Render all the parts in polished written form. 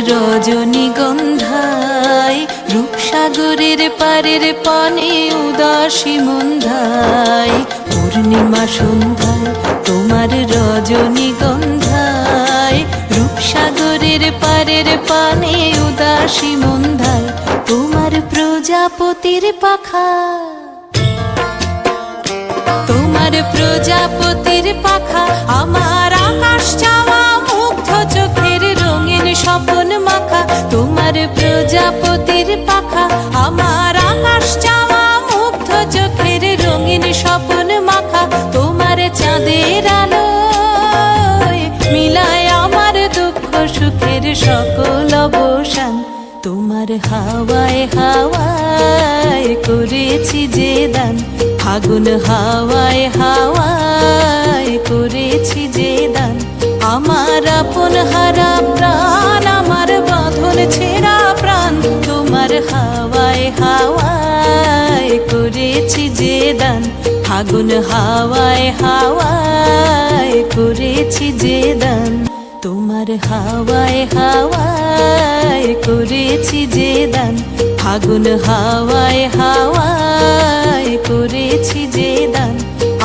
রজনীগন্ধায় রূপসাগরের পারের পানে উদাসী মন্ধায় পূর্ণিমা সন্ধ্যায় তোমার রজনীগন্ধায় রূপসাগরের পারের পানে উদাসী মন্ধায় তোমার প্রজাপতির পাখা তোমার প্রজাপতির পাখা আমার আকাশ চাওয়া মুগ্ধ চোখের রঙিন স্বপন মাখা তোমার প্রজাপতির পাখা আমার আকাশ চাওয়া মুগ্ধ চোখের রঙিন স্বপন মাখা তোমার চাঁদের আলোয় মিলায় আমার দুঃখ সুখের সকল অবসান তোমার হাওয়ায় হাওয়ায় করেছি যে দান ফাগুন হাওয়ায় হাওয়ায় করেছি যে দান আমার আপন হারা প্রাণ আমার বাঁধন ছেঁড়া প্রাণ তোমার হাওয়ায় হাওয়ায় করেছি যে দান ফাগুন হাওয়ায় হাওয়ায় করেছি যে দান তোমার হাওয়ায় হাওয়ায় করেছি যে দান ফাগুন হাওয়ায় হাওয়ায় করেছি যে দান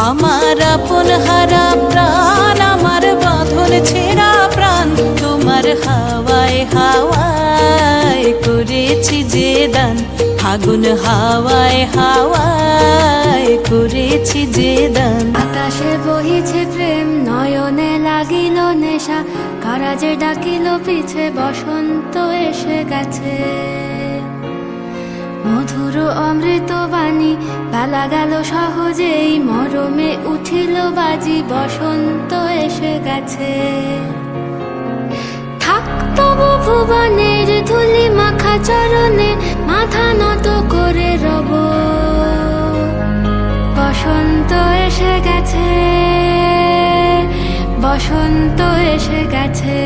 আমার আপন হারা প্রাণ আমার বাঁধন ছেঁড়া প্রাণ তোমার হাওয়ায় হাওয়ায় করেছি যে দান ফাগুন হাওয়ায় হাওয়ায় করেছি যে দান আকাশে বহিছে প্রেম নয়নে লাগিল নেশা কারাজে ডাকিল পিছে বসন্ত এসে গেছে মধুর অমৃত বাণী বেলা গেল সহজেই মরমে উঠিল বাজি বসন্ত এসে গেছে থাক তবু ভুবনের ধুলি মাখা চরণে মাথা নত করে রব বসন্ত এসে গেছে বসন্ত এসে গেছে।